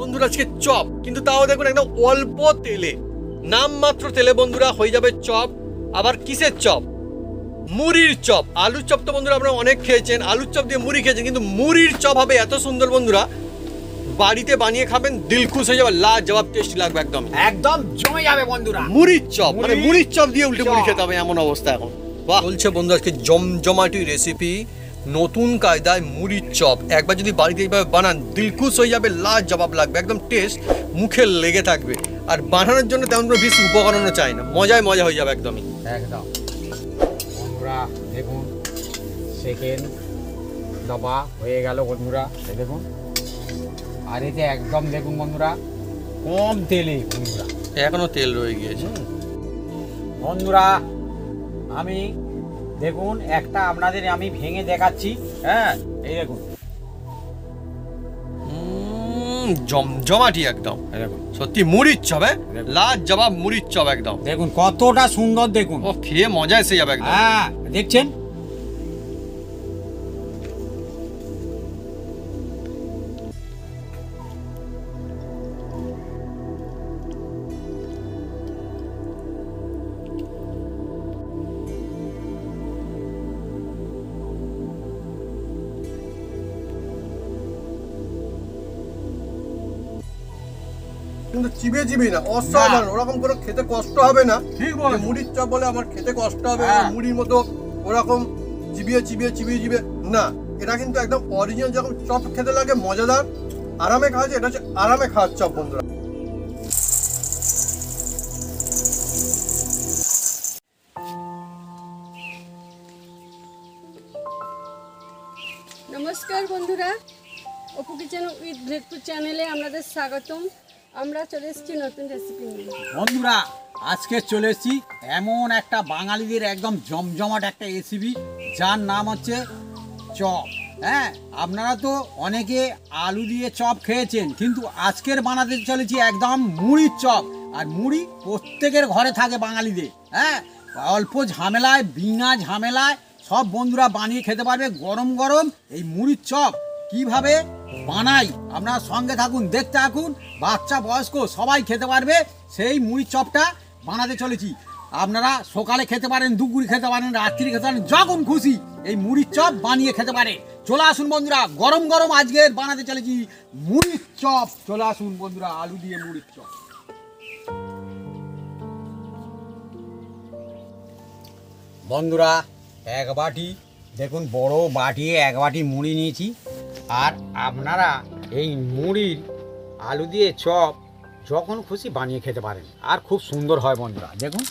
বন্ধুরা আজকে চপ, কিন্তু তাও দেখুন একদম অল্প তেলে, নাম মাত্র তেলে বন্ধুরা হয়ে যাবে চপ। আবার কিসের চপ? মুড়ির চপ। আলুর চপ তো বন্ধুরা আপনারা অনেক খেয়েছেন, আলুর চপ দিয়ে মুড়ি খেয়েছেন, কিন্তু মুড়ির চপ হবে এত সুন্দর বন্ধুরা, বাড়িতে বানিয়ে খাবেন দিল খুশ হয়ে যাবে, লাজবাব টেস্টি লাগবে, একদম একদম জমে যাবে বন্ধুরা। মুড়ির চপ মানে মুড়ির চপ দিয়ে উল্টে মুড়ি খেতে হবে এমন অবস্থা এখন। বাহ, বলছে বন্ধু আজকে জমজমাটি রেসিপি, নতুন কায়দায় মুড়ির চপ। একবার যদি বাড়িতে এইভাবে বানান দিলখুশ হয়ে যাবে, লাজবাব লাগবে, একদম টেস্ট মুখে লেগে থাকবে। আর বানানোর জন্য তেমন কোনো বেশি উপকরণও চাই না, মজায় মজা হয়ে যাবে একদমই। একদম বন্ধুরা দেখুন, সেকেন্ড দফা হয়ে গেল বন্ধুরা, এই দেখুন। আর এতে একদম দেখুন বন্ধুরা কম তেলে বন্ধুরা, এখনো তেল রয়ে গিয়েছে বন্ধুরা। আমি দেখুন একটা আপনাদের আমি ভেঙে দেখাচ্ছি। হ্যাঁ, এই দেখুন জমজমাটি একদম, দেখুন সত্যি মুড়ির চপ, লাজবাব মুড়ির চপ একদম। দেখুন কতটা সুন্দর দেখুন। ও খেয়ে মজা এসে যাবে একদম। হ্যাঁ দেখছেন, কিন্তু চিবিয়ে চিবিয়ে না, অসাধারণ, ওরকম করে খেতে কষ্ট হবে না। ঠিক বলে মুড়ির চপ বলে আমার খেতে কষ্ট হবে, হ্যাঁ। মুড়ির মতো ওরকম চিবিয়ে চিবিয়ে চিবিয়ে চিবিয়ে না। এটা কিন্তু একদম অরিজিনাল যখন চপ খেতে লাগে, মজাদার, আরামে খাওয়া যায়। এটা হচ্ছে আরামে খাওয়ার চপ বন্ধুরা। নমস্কার বন্ধুরা, অপু কিচেন উইথ ব্রেডপুর চ্যানেলে আপনাদের স্বাগতম। আমরা চলে এসেছি নতুন রেসিপি নিয়ে। বন্ধুরা আজকে চলে এসেছি এমন একটা বাঙালিদের একদম জমজমাট একটা রেসিপি, যার নাম হচ্ছে চপ। হ্যাঁ, আপনারা তো অনেকে আলু দিয়ে চপ খেয়েছেন, কিন্তু আজকের বানাতে চলেছি একদম মুড়ির চপ। আর মুড়ি প্রত্যেকের ঘরে থাকে বাঙালিদের। হ্যাঁ, অল্প ঝামেলায়, বিনা ঝামেলায় সব বন্ধুরা বানিয়ে খেতে পারবে গরম গরম এই মুড়ির চপ। কিভাবে বানাই আপনারা সঙ্গে থাকুন, দেখতে থাকুন। বাচ্চা বয়স্ক সবাই খেতে পারবে সেই মুড়ির চপটা বানাতে চলেছি। আপনারা সকালে খেতে পারেন, দুপুরে খেতে পারেন, রাত্রি খেতে পারেন, যখন খুশি এই মুড়ির চপ বানিয়ে খেতে পারে। চলে আসুন বন্ধুরা, গরম গরম আজকে বানাতে চলেছি মুড়ির চপ। চলে আসুন বন্ধুরা, আলু দিয়ে মুড়ির চপ। বন্ধুরা এক বাটি দেখুন, বড় বাটি এক বাটি মুড়ি নিয়েছি। আর আপনারা এই মুড়ির আলু দিয়ে চপ যখন খুশি বানিয়ে খেতে পারেন, আর খুব সুন্দর হয় বন্ধুরা। দেখুন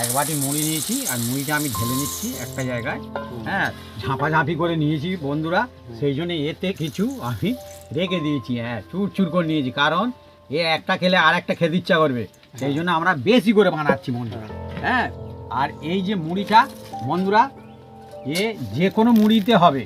এক বাটি মুড়ি নিয়েছি, আর মুড়িটা আমি ঢেলে নিচ্ছি একটা জায়গায়। হ্যাঁ, ঝাঁপাঝাঁপি করে নিয়েছি বন্ধুরা, সেই জন্য এতে কিছু আমি রেখে দিয়েছি। হ্যাঁ, চুর চুর করে নিয়েছি, কারণ এ একটা খেলে আর একটা খেতে ইচ্ছা করবে, সেই জন্য আমরা বেশি করে বানাচ্ছি বন্ধুরা। হ্যাঁ, আর এই যে মুড়িটা বন্ধুরা, এ যে কোনো মুড়িতে হবে,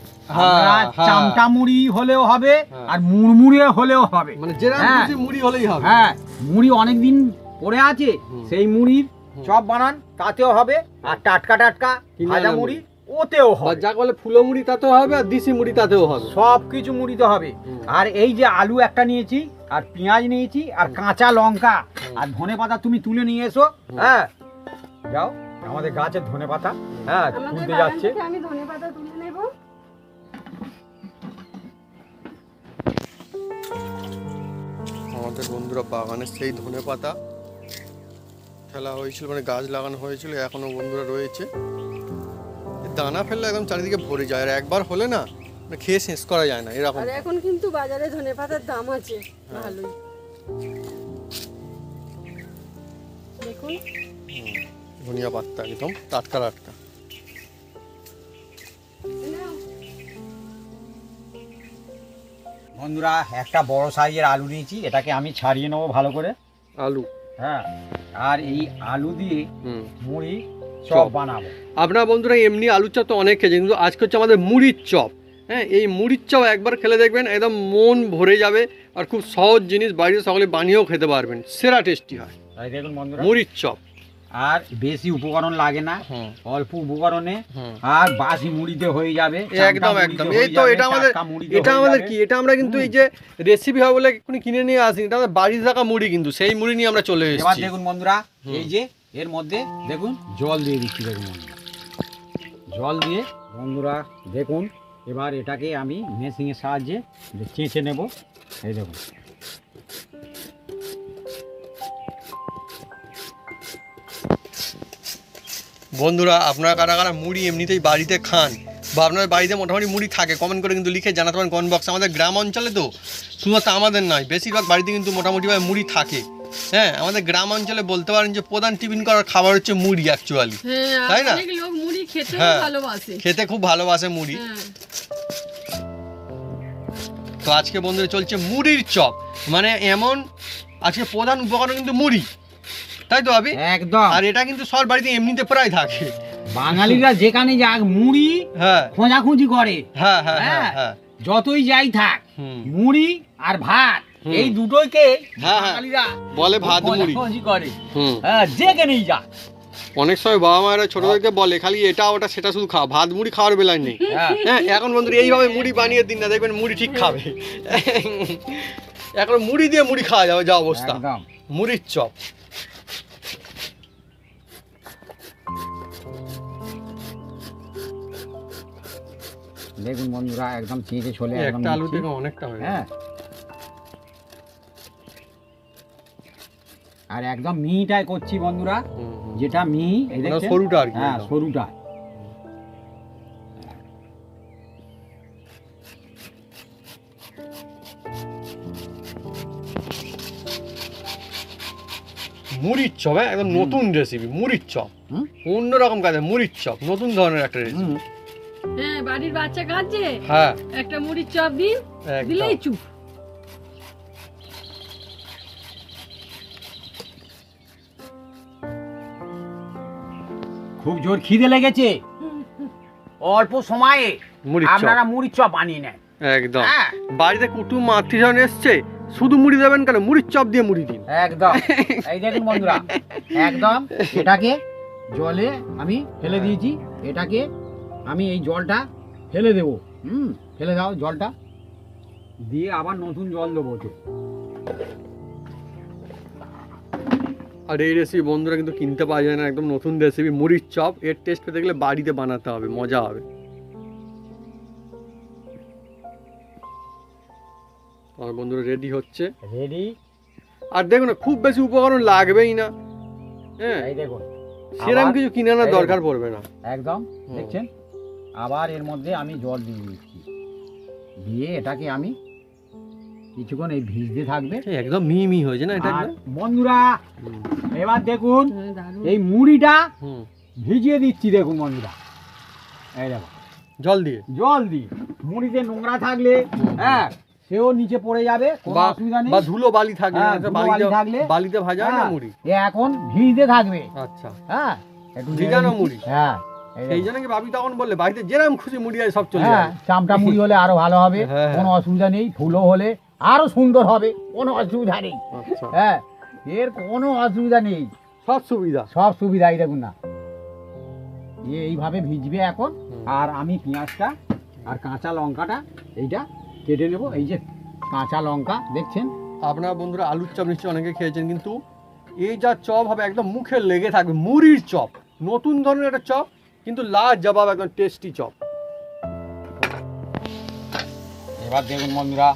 চামটা মুড়ি হলেও হবে, আর মুড়মুড়ে হলেও হবে, মানে যেরকম মুড়ি হলেই হবে। হ্যাঁ, মুড়ি অনেকদিন পড়ে আছে, সেই মুড়ির চপ বানান, তাতেও হবে। আর টাটকা টাটকা ভাজা মুড়ি ওতেও হবে, যা বলে ফুলো মুড়ি তাতেও হবে, আর দিশি মুড়ি তাতেও হবে, সব কিছু মুড়িতে হবে। আর এই যে আলু একটা নিয়েছি, আর পেঁয়াজ নিয়েছি, আর কাঁচা লঙ্কা, আর ধনেপাতা তুমি তুলে নিয়ে এসো। হ্যাঁ, যাও, আমাদের গাছের ধনেপাতা। হ্যাঁ, তুলতে যাচ্ছে। আমি ধনেপাতা তুলে নেব। আমাদের বন্ধুরা বাগানের সেই ধনেপাতা ফেলা হয়েছিল, মানে গাছ লাগানো হয়েছিল, এখনো বন্ধুরা রয়েছে। দানা ফেললে একদম চারিদিকে ভরে যায়, আর একবার হলে না মানে খেয়ে শেষ করা যায় না এরকম। আর এখন কিন্তু বাজারে ধনেপাতার দাম আছে ভালোই। দেখুন ধনিয়া পাতা একদম টাটকা টাটকা। বন্ধুরা একটা বড় সাইজের আলু নিয়েছি, এটাকে আমি ছাড়িয়ে নেবো ভালো করে। আলু, হ্যাঁ, আর এই আলু দিয়ে মুড়ি চপ বানাবো। আপনারা বন্ধুরা এমনি আলুর চপ তো অনেক খেয়েছেন, কিন্তু আজকে হচ্ছে আমাদের মুড়ির চপ। হ্যাঁ, এই মুড়ির চপ একবার খেলে দেখবেন একদম মন ভরে যাবে, আর খুব সহজ জিনিস, বাড়িতে সকলে বানিয়েও খেতে পারবেন, সেরা টেস্টি হয় দেখুন বন্ধুরা মুড়ির চপ। আর বেশি উপকরণ লাগে না, হুম। অল্প উপকরণে হুম। আর বাসি মুড়িতে হয়ে যাবে, একদম একদম। এই তো এটা আমাদের কি, এটা আমরা কিন্তু এই যে রেসিপি হবে বলে এক্ষুনি কিনে নিয়ে আসি, এটা আমাদের বাড়িতে থাকা মুড়ি, কিন্তু সেই মুড়ি নিয়ে আমরা চলে এবার এসেছি। দেখুন বন্ধুরা, এই যে এর মধ্যে দেখুন জল দিয়ে দিচ্ছি, দেখুন বন্ধুরা জল দিয়ে বন্ধুরা দেখুন এবার এটাকে আমি মেশিনের সাহায্যে চেঁচে নেব। এই দেখুন বন্ধুরা, আপনারা কারা কারা মুড়ি এমনিতেই বাড়িতে খান বা আপনার বাড়িতে মোটামুটি মুড়ি থাকে, কমেন্ট করে কিন্তু লিখে জানাতে পারেন কমেন্ট বক্সে। আমাদের গ্রাম অঞ্চলে তো শুধুমাত্র আমাদের নয়, বেশিরভাগ বাড়িতে কিন্তু মোটামুটিভাবে মুড়ি থাকে। হ্যাঁ, আমাদের গ্রাম অঞ্চলে বলতে পারেন যে প্রধান টিফিন করার খাবার হচ্ছে মুড়ি অ্যাকচুয়ালি, তাই না? অনেক লোক মুড়ি খেতে হ্যাঁ, ভালোবাসে, খেতে খুব ভালোবাসে মুড়ি। হ্যাঁ। তো আজকে বন্ধুরা চলছে মুড়ির চপ, মানে এমন আজকে প্রধান উপকরণ কিন্তু মুড়ি, তাই তো আবি? একদম। আর এটা কিন্তু সব বাড়িতে এমনিতে প্রায় থাকে। বাঙালিরা যেখানে যাক মুড়ি হ্যাঁ খোঁজাখুঁজি করে, হ্যাঁ হ্যাঁ হ্যাঁ হ্যাঁ। যতই যাই থাক হুম। মুড়ি আর ভাত হুম। এই দুটোইকে হ্যাঁ, হ্যাঁ। বাঙালিরা বলে ভাত মুড়ি। খোঁজাখুঁজি করে, হুম। হ্যাঁ যেখানেই যাক। অনেক সময় বাবা মায়েরা ছোটদেরকে বলে খালি এটা ওটা সেটা শুধু খাওয়া, ভাত মুড়ি খাওয়ার বেলায় নেই। হ্যাঁ। হ্যাঁ, এখন বন্ধুরা এইভাবে মুড়ি বানিয়ে দিন না, দেখবেন মুড়ি ঠিক খাবে। এখন মুড়ি দিয়ে মুড়ি খাওয়া যাবে যা অবস্থা। একদম। মুড়ির চপ। দেখুন বন্ধুরা একদম চেঁচে চলে একদম একটা আলু নিচ্ছি। থেকে অনেকটা হয়ে হ্যাঁ, আর একদম মিহিটাই করছি বন্ধুরা, যেটা মিহি এই দেখছেন? সরুটা আর কি। হ্যাঁ একদম। সরুটা। মুড়ির চপ, হ্যাঁ একদম নতুন রেসিপি মুড়ির চপ। হুম? অন্যরকম কাজে মুড়ির চপ, নতুন ধরনের একটা রেসিপি। হুম। হ্যাঁ, বাড়ির বাচ্চা খাচ্ছে, হ্যাঁ একটা মুড়ির চপ দিন, একদম। দিলেই চুপ। খুব জোর খিদে লেগেছে, অল্প সময়ে মুড়ির চপ আপনারা মুড়ির চপ বানিয়ে নেন। একদম। হ্যাঁ। বাড়িতে কুটুম আত্মীয়জন এসছে, শুধু মুড়ি দেবেন কেন, মুড়ির চপ দিয়ে মুড়ি দিন। একদম। এই দেখুন বন্ধুরা একদম এটাকে জলে আমি ফেলে দিয়েছি, এটাকে আমি এই জলটা ফেলে দেবো। ফেলে দাও জলটা, দিয়ে আবার নতুন জল দেবো। তো আর এই রেসিপি বন্ধুরা কিন্তু কিনতে পাওয়া যায় না, একদম নতুন রেসিপি মুড়ির চপ। এর টেস্ট পেতে গেলে বাড়িতে বানাতে হবে, মজা হবে। আর বন্ধুরা রেডি হচ্ছে। রেডি। আর দেখুন না, খুব বেশি উপকরণ লাগবেই না। হ্যাঁ, এই দেখুন সেরকম আবার কিছু কিনে আনার এই দরকার দেখুন। পড়বে না। একদম হুম। দেখছেন, আবার এর মধ্যে আমি জল দিয়ে দিচ্ছি, দিয়ে এটাকে আমি কিছুক্ষণ এই ভিজতে থাকবে। একদম মিহি মিহি হয়েছে না এটা আর একদম? বন্ধুরা হুম। এবার দেখুন হ্যাঁ, দারুণ। এই মুড়িটা হুম। ভিজিয়ে দিচ্ছি, দেখুন বন্ধুরা এই দেখো জল দিয়ে জল দিই। মুড়িতে নোংরা থাকলে হ্যাঁ সেও নিচে পড়ে যাবে, কোনো বা অসুবিধা নেই। বা ধুলো বালি থাকলে, হ্যাঁ, এটা ধুলো বালি থাকলে বালিতে ভাজা হয় না হ্যাঁ, মুড়ি। এ এখন ভিজতে থাকবে। আচ্ছা, হ্যাঁ একটু নেড়ে ভিজানো নিচ্ছি। মুড়ি। হ্যাঁ এই সেই দেখুন। জন্য কি ভাবি তখন বললে বাড়িতে যেরকম খুশি মুড়ি আছে সব চলে হ্যাঁ যাবে। চামটা মুড়ি হলে আরো ভালো হবে, হ্যাঁ, কোনো অসুবিধা নেই। ধুলো হলে আরো সুন্দর হবে, কোনো অসুবিধা নেই। আচ্ছা, হ্যাঁ এর কোনো অসুবিধা নেই, সব সুবিধা। সব সুবিধাই দেখুন না। এইভাবে ভিজবে এখন। হুম। আর আমি পেঁয়াজটা আর কাঁচা লঙ্কাটা এইটা কেটে নেব। এই যে কাঁচা লঙ্কা দেখছেন। আপনারা বন্ধুরা আলুর চপ নিশ্চয়ই অনেকে খেয়েছেন, কিন্তু এই যা চপ হবে একদম মুখে লেগে থাকবে। মুড়ির চপ, নতুন ধরনের একটা চপ, কিন্তু লাজবাব একদম টেস্টি চপ। এবার দেখুন বন্ধুরা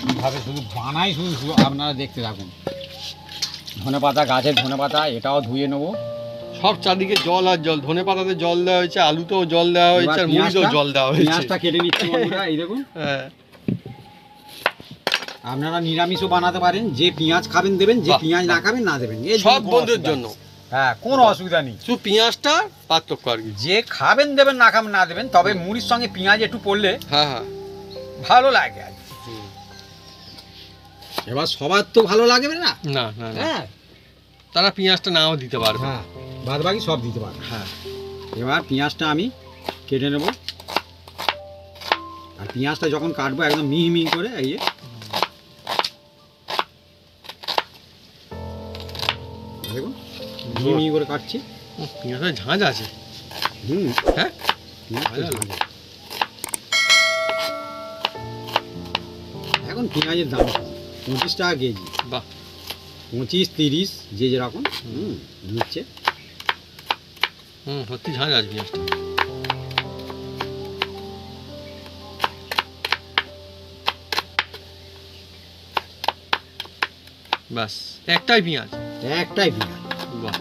কীভাবে শুধু বানাই, শুধু শুধু আপনারা দেখতে থাকুন। ধনে পাতা, গাছের ধনে পাতা, এটাও ধুয়ে নেবো। সব চারদিকে জল আর জল, ধনে পাতাতে জল দেওয়া হয়েছে, আলুতেও জল দেওয়া হয়েছে, আর মুড়িতেও জল দেওয়া হয়েছে। পেঁয়াজটা কেটে নিচ্ছি বন্ধুরা, এই দেখুন। হ্যাঁ, আপনারা নিরামিষও বানাতে পারেন, যে পেঁয়াজ খাবেন দেবেন, যে বাহ, পেঁয়াজ না খাবেন না দেবেন। এর সব কোনো বন্ধুদের অসুবিধা জন্য। নেই। হ্যাঁ কোনো অসুবিধা নেই। শুধু পেঁয়াজটা পার্থক্য আর কি। যে খাবেন দেবেন, না খাবেন না দেবেন, তবে মুড়ির সঙ্গে পেঁয়াজ একটু পড়লে হ্যাঁ হ্যাঁ। ভালো লাগে আর কি। হুম। এবার সবার তো ভালো লাগবে না। না না না, হ্যাঁ তারা পেঁয়াজটা নাও দিতে পারবে। হ্যাঁ বাদ বাকি সব দিতে পারবে। হ্যাঁ, এবার পেঁয়াজটা আমি কেটে নেব। আর পেঁয়াজটা যখন কাটবো একদম মিহি মিহি করে, এই যে দেখুন মিহি করে কাটছি। পেঁয়াজের ঝাঁঝ আছে। হ্যাঁ এখন পেঁয়াজের দাম 25 টাকা কেজি। বাহ, 25-30 যে যেরকম নিচ্ছে। সত্যি ঝাঁঝ আছে পেঁয়াজটা। ব্যাস একটাই পেঁয়াজ। একটাই পেঁয়াজ। বাহ।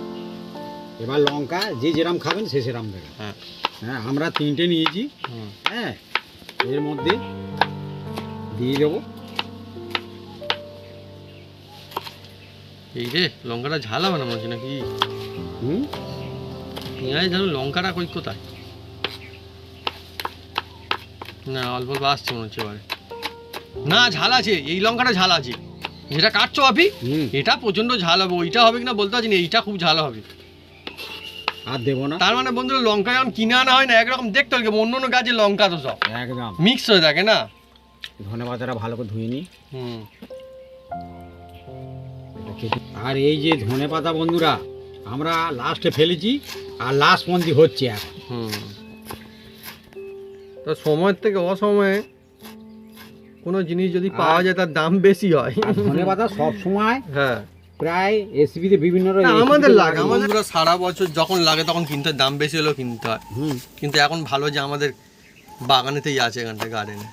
এবার লঙ্কা যে যেরকম খাবেন সে সেরকম দেবেন। হ্যাঁ হ্যাঁ, আমরা 3টে নিয়েছি। হ্যাঁ, এর মধ্যে দিয়ে দেবো। এই রে লঙ্কাটা ঝাল হবে না মনে হচ্ছে নাকি? পেঁয়াজ ঝাল, লঙ্কাটা কই কোথায়? না অল্প অল্প আসছে মনে হচ্ছে এবারে। না ঝাল আছে, এই লঙ্কাটা ঝাল আছে। যেটা কাটছো আপনি এটা প্রচন্ড ঝাল হবে, ওইটা হবে কিনা বলতে পারছি না, এইটা খুব ঝাল হবে। আর দেবো না। তার মানে বন্ধুরা লঙ্কা যখন কিনে আনা হয় না একরকম দেখতে হবে, অন্য অন্য গাছের লঙ্কা তো সব একদম মিক্স হয়ে থাকে না। ধনেপাতাটা ভালো করে ধুয়ে নিই। হুম। আর এই যে ধনেপাতা বন্ধুরা আমরা লাস্টে ফেলেছি, আর লাস্ট পন্থী হচ্ছে এখন। তো সময়ের থেকে অসময়ে কোনো জিনিস যদি পাওয়া যায় তার দাম বেশি হয়। ধনেপাতা সব সময় হ্যাঁ প্রায় এসপিতে বিভিন্ন আমাদের লাগে, আমাদের সারা বছর যখন লাগে তখন কিনতে হয়, দাম বেশি হলেও কিনতে হয়। কিন্তু এখন ভালো যে আমাদের বাগানেতেই আছে, এখানটা গার্ডেনে।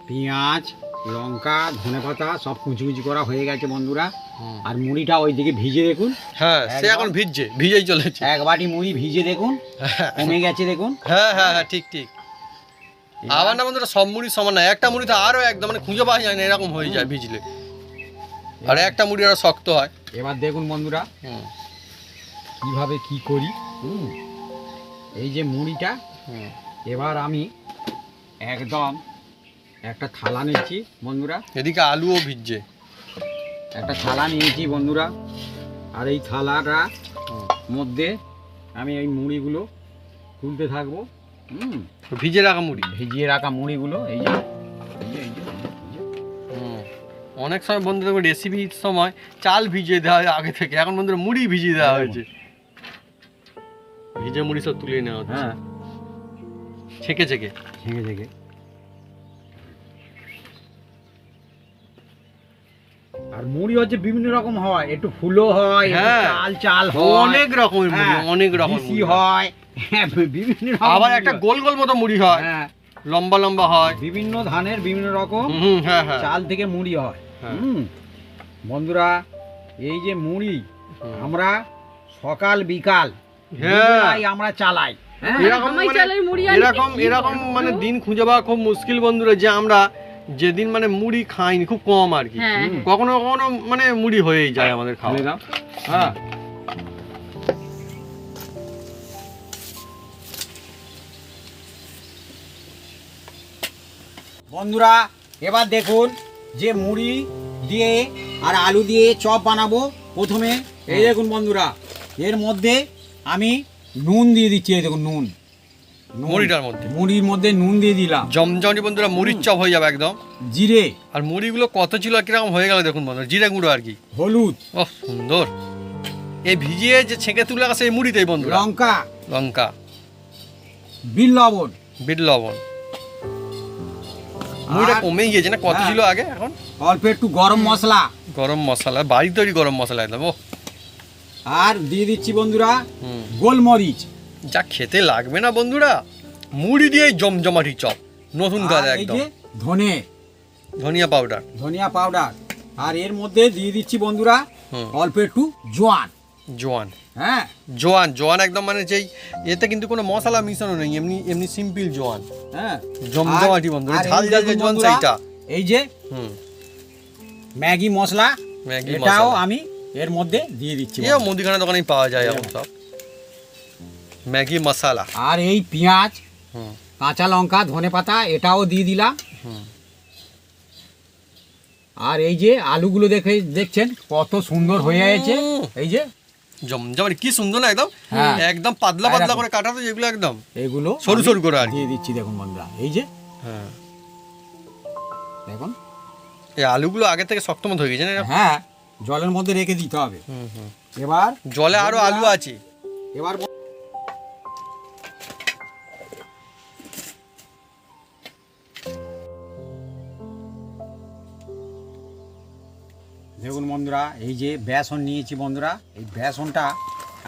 পেঁয়াজ, লঙ্কা, ধনেপাতা সব কুচি কুচি করা হয়ে গেছে বন্ধুরা। আর মুড়িটা ওইদিকে ভিজে দেখুন। হ্যাঁ সে এখন ভিজেই চলেছে। এক বাটি মুড়ি ভিজে দেখুন, কমে গেছে দেখুন। হ্যাঁ হ্যাঁ হ্যাঁ ঠিক ঠিক। আবার না বন্ধুরা সব মুড়ি সমান না, একটা মুড়ি তো আরো একদম মানে খুঁজে পাওয়া যায় না, এরকম হয়ে যায় ভিজলে। আর একটা মুড়ি আরো শক্ত হয়। এবার দেখুন বন্ধুরা কিভাবে কি করি। এই যে মুড়িটা এবার আমি একদম একটা থালা নিয়েছি বন্ধুরা। এদিকে আলুও ভিজছে। একটা থালা নিয়েছি বন্ধুরা, আর এই থালাটা মধ্যে আমি এই মুড়িগুলো তুলতে থাকবো। ভিজে রাখা মুড়ি, ভিজিয়ে রাখা মুড়িগুলো এই যে অনেক সময় বন্ধুরা রেসিপির সময় চাল ভিজিয়ে দেওয়া হয় আগে থেকে, এখন বন্ধুরা মুড়ি ভিজিয়ে দেওয়া হয়েছে। ভিজে মুড়ি সব তুলে নেওয়া হচ্ছে। হ্যাঁ ছেঁকে ছেঁকে ছেঁকে ছেঁকে। আর মুড়ি হচ্ছে বিভিন্ন রকম হয়, একটু ফুলো হয়, চাল চাল হয়, অনেক রকমের মুড়ি, অনেক রকম মিষ্টি হয়, বিভিন্ন রকম। আবার একটা গোল গোল মতো মুড়ি হয়, লম্বা লম্বা হয়। বিভিন্ন ধানের বিভিন্ন রকম হ্যাঁ চাল থেকে মুড়ি হয়। বন্ধুরা এই যে মুড়ি আমরা সকাল বিকাল আমরা চালাই। এরকম মানে দিন খুঁজে পাওয়া খুব মুশকিল বন্ধুরা, যে আমরা যেদিন মানে মুড়ি খাইনি, খুব কম আর কি। কখনো কখনো মানে মুড়ি হয়েই যায় আমাদের খাওয়া। হ্যাঁ বন্ধুরা এবার দেখুন যে মুড়ি দিয়ে আর আলু দিয়ে চপ বানাবো। প্রথমে এই দেখুন বন্ধুরা, এর মধ্যে আমি নুন দিয়ে দিচ্ছি। এই দেখুন নুন, মুড়ির মধ্যে নুন দিয়ে দিলাম। জমজমাটি বন্ধুরা মুড়ির চপ হয়ে যাবে একদম। জিরে, আর মুড়িগুলো কত ছিল কিরকম হয়ে গেল দেখুন বন্ধুরা, জিরে গুঁড়ো আর কি। হলুদ, ও সুন্দর। এই ভিজিয়ে যে ছেঁকে তুলে রাখা সেই মুড়িতেই বন্ধুরা লঙ্কা, বিট লবণ, মুড়িটা কমে গিয়েছে না, কত ছিল আগে, এখন অল্প একটু গরম মশলা, বাড়ি তৈরি গরম মশলা একদম। ও আর দিয়ে দিচ্ছি বন্ধুরা গোলমরিচ। যা খেতে লাগবে না বন্ধুরা, মুড়ি দিয়ে জমজমাটি চপ নতুন কাজ একদম। ধনিয়া পাউডার। আর এর মধ্যে দিয়ে দিচ্ছি বন্ধুরা অল্প একটু জোয়ান। হ্যাঁ জোয়ান একদম, মানে যেই এতে কিন্তু কোনো মশলা মিশানো নেই, এমনি সিম্পল জোয়ান। হ্যাঁ জমজমাটি বন্ধুরা, ঝাল ঝাল যে জোয়ান সেইটা। এই যে ম্যাগি মশলা, এটাও আমি এর মধ্যে দিয়ে দিচ্ছি। এই মুদিখানা দোকানেই পাওয়া যায় এখন সব ম্যাগি মশলা। আর এই পেঁয়াজ, কাঁচা লঙ্কা, ধনেপাতা এটাও দিয়ে দিলাম। আর এই যে আলুগুলো দেখছেন কত সুন্দর হয়ে গেছে। এই যে জমজমাটি কি সুন্দর না, একদম একদম পাতলা পাতলা করে কাটা, তো যেগুলো একদম এগুলো সরু সরু করে আর দিয়ে দিচ্ছি। দেখুন বন্ধুরা এই যে দেখুন। এই আলুগুলো আগে থেকে শক্ত মতো হয়ে গেছে না? হ্যাঁ, জলের মধ্যে রেখে দিতে হবে। এবার জলে আরো আলু আছে। এবার দেখুন বন্ধুরা, এই যে বেসন নিয়েছি বন্ধুরা, এই বেসনটা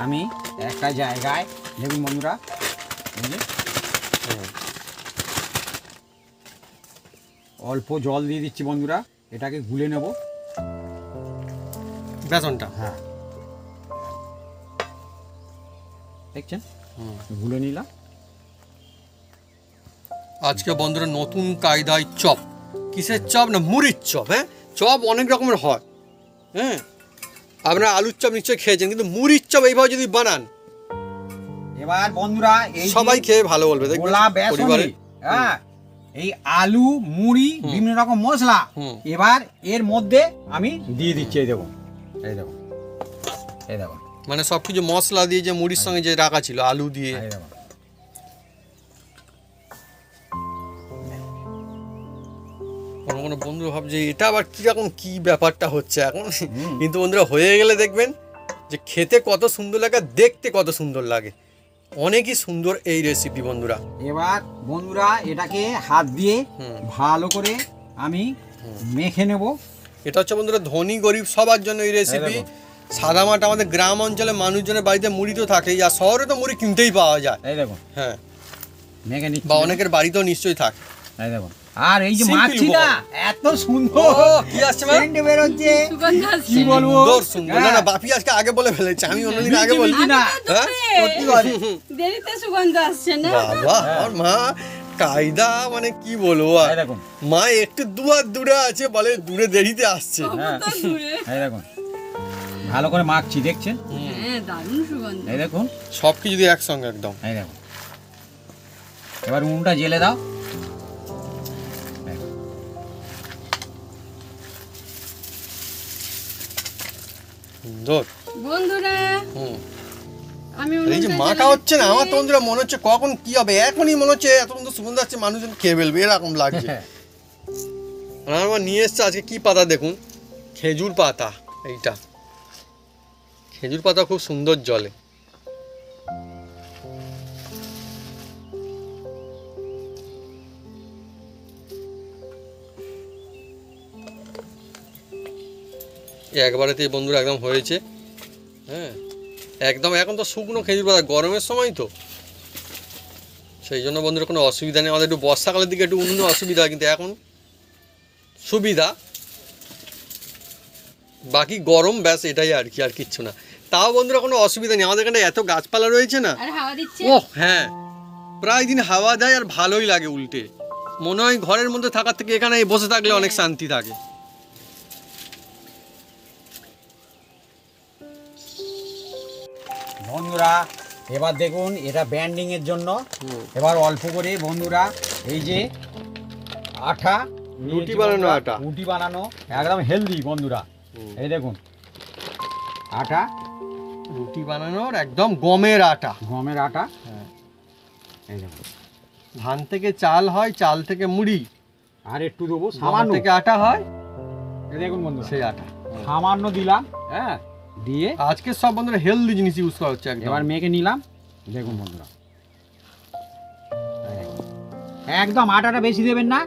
আমি একটা জায়গায় দেখুন বন্ধুরা, এই যে অল্প জল দিয়ে দিচ্ছি বন্ধুরা, এটাকে গুলে নেব বেসনটা। হ্যাঁ, দেখছেন, গুলে নিলাম। আজকে বন্ধুরা নতুন কায়দায় চপ। কিসের চপ? না মুড়ির চপ। হ্যাঁ, চপ অনেক রকমের হয়। হ্যাঁ, আপনারা আলুর চপ নিশ্চয়ই খেয়েছেন, কিন্তু মুড়ির চপ এইভাবে যদি বানান, এবার বন্ধুরা এই সবাই খেয়ে ভালো বলবে। দেখবেন গোলা বেসন, পরিবারে। হ্যাঁ, এই আলু মুড়ি বিভিন্ন রকম মশলা এবার এর মধ্যে আমি দিয়ে দিচ্ছি। এই দেখুন, এই দেখুন, এই দেখুন, মানে সবকিছু মশলা দিয়ে যে মুড়ির সঙ্গে যে রাখা ছিল আলু দিয়ে। এই দেখুন। কোনো কোনো বন্ধু ভাবছে এটা আবার কিরকম কি ব্যাপারটা হচ্ছে এখন, কিন্তু বন্ধুরা হয়ে গেলে দেখবেন যে খেতে কত সুন্দর লাগে, দেখতে কত সুন্দর লাগে। অনেকই সুন্দর এই রেসিপি বন্ধুরা। এবার বন্ধুরা এটাকে হাত দিয়ে ভালো করে আমি মেখে নেব। এটা হচ্ছে বন্ধুরা ধনী গরিব সবার জন্য এই রেসিপি। সাদা মাটা আমাদের গ্রাম অঞ্চলে মানুষজনের বাড়িতে মুড়ি তো থাকেই, আর শহরে তো মুড়ি কিনতেই পাওয়া যায়। এই দেখুন, হ্যাঁ, মেখে নিচ্ছি। বা অনেকের বাড়িতেও নিশ্চয়ই থাকে। এই দেখুন, আর এই যে Simple মাছি না, উপকরণ। এত সুন্দর কি আসছে মা? সেন্ট বের হচ্ছে, সুগন্ধ আসছে। কি বলবো। সুন্দর সুন্দর। না না, বাপি আজকে আগে বলে ফেলেছে, আমি অন্যদিন আগে বলি। বিচি না, হ্যাঁ? সত্যি করে। দেরিতে সুগন্ধ আসছে না? বাবা, আমার মা কায়দা, মানে কি বলবো আর। এই দেখুন, মা একটু দুয়ার দূরে আছে, বলে দূরে দেরিতে আসছে। হ্যাঁ। কত দূরে। এই দেখুন, ভালো করে মাখছি, দেখছেন? হ্যাঁ, দারুণ সুগন্ধ। এই দেখুন, সবকিছু যদি একসঙ্গে একদম। এই দেখুন। এবার উনুনটা জেলে দাও। সুন্দর। বন্ধুরা আমি এই যে উনুনটা মাখা জ্বালিয়ে হচ্ছে না, আমার তো বন্ধুরা মনে হচ্ছে কখন কি হবে, এখনই মনে হচ্ছে এত সুন্দর সুগন্ধ আসছে, মানুষজন খেয়ে ফেলবে এরকম লাগছে। আর আমার নিয়ে এসছে আজকে কি পাতা দেখুন, খেজুর পাতা। এইটা খেজুর পাতা খুব সুন্দর জলে। একবারেতেই বন্ধুরা একদম হয়েছে। হ্যাঁ, একদম এখন তো শুকনো খেজুর পাতা, গরমের সময় তো সেই জন্য বন্ধুরা কোনো অসুবিধা নেই। আমাদের একটু বর্ষাকালের দিকে একটু অন্য অসুবিধা, কিন্তু এখন সুবিধা। বাকি গরম, ব্যাস এটাই আর কি, আর কিচ্ছু না। তাও বন্ধুরা কোনো অসুবিধা নেই, আমাদের এখানে এত গাছপালা রয়েছে না। আর হাওয়া দিচ্ছে। ও হ্যাঁ, প্রায় দিন হাওয়া দেয় আর ভালোই লাগে। উল্টে মনে হয় ঘরের মধ্যে থাকার থেকে এখানে বসে থাকলে অনেক শান্তি থাকে। বন্ধুরা এবার দেখুন, এটা ব্যান্ডিং এর জন্য এবার অল্প করে বন্ধুরা এই যে আটা, রুটি বানানো আটা, রুটি বানানো একদম হেলদি বন্ধুরা। এই দেখুন, আটা, রুটি বানানোর একদম গমের আটা। গমের আটা। এই দেখুন, ধান থেকে চাল হয়, চাল থেকে মুড়ি, আর একটু দেবো সামান্য সামান্য। থেকে আটা হয়। এই দেখুন বন্ধু, সেই আটা সামান্য দিলাম। হ্যাঁ, দিয়ে আজকে সব বন্ধুরা হেলদি জিনিস ইউজ করা হচ্ছে একদম। এবার মেখে নিলাম। দেখুন বন্ধুরা, একদম আটাটা বেশি দেবেন না,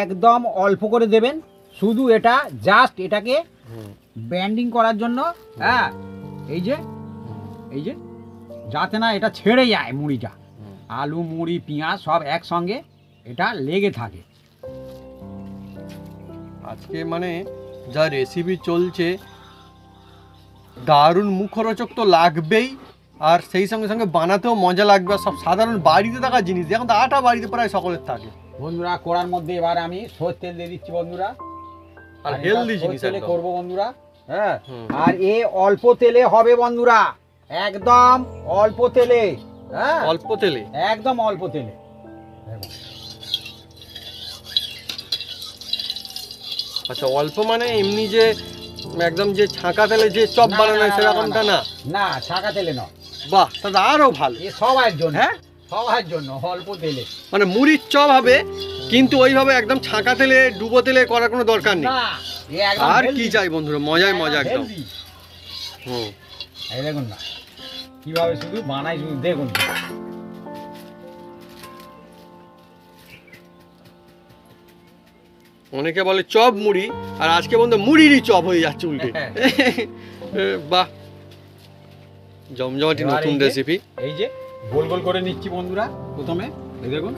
একদম অল্প করে দেবেন। শুধু এটা জাস্ট এটাকে ব্যান্ডিং করার জন্য। হ্যাঁ, এই যে এই যে যাতে না এটা ছেড়ে যায় মুড়িটা, আলু মুড়ি পেঁয়াজ সব একসঙ্গে এটা লেগে থাকে। আজকে মানে যা রেসিপি চলছে, দারুণ মুখরোচক তো লাগবেই, আর সেই সঙ্গে সঙ্গে বানাতেও মজা লাগবে। আর সব সাধারণ বাড়িতে থাকা জিনিস, এখন তো আটা বাড়িতে প্রায় সকলের থাকে। বন্ধুরা কড়ার মধ্যে এবার আমি সরষের তেল দিয়ে দিচ্ছি বন্ধুরা, আর এটা হেলদি সরষের জিনিস তেলে একদম। করবো বন্ধুরা। হ্যাঁ, আর এ অল্প তেলে হবে বন্ধুরা, একদম অল্প তেলে। হ্যাঁ, অল্প তেলে, একদম অল্প তেলে। দেখুন, আচ্ছা অল্প মানে এমনি যে একদম যে ছাঁকা তেলে যে চপ বানানো হয় সেরকমটা না? না, ছাকা তেলে নয়। বাহ, তাহলে আরো ভালো। এ সবার জন্য, হ্যাঁ, সবার জন্য অল্প তেলে। মানে মুড়ির চপ হবে কিন্তু ওইভাবে একদম ছাঁকা তেলে ডুবো তেলে করার কোনো দরকার নেই। না এ একদম আর healthy। কি চাই বন্ধুরা, মজাই মজা একদম। Healthy। হুম এই দেখুন না কিভাবে শুধু বানাই, শুধু দেখুন। অনেকে বলে চপ মুড়ি, আর আজকে বন্ধু মুড়িরই চপ হয়ে যাচ্ছে উল্টে। বাহ, জমজমাটি এবার নতুন এই যে- রেসিপি। এই যে গোল গোল করে নিচ্ছি বন্ধুরা প্রথমে, এই দেখুন।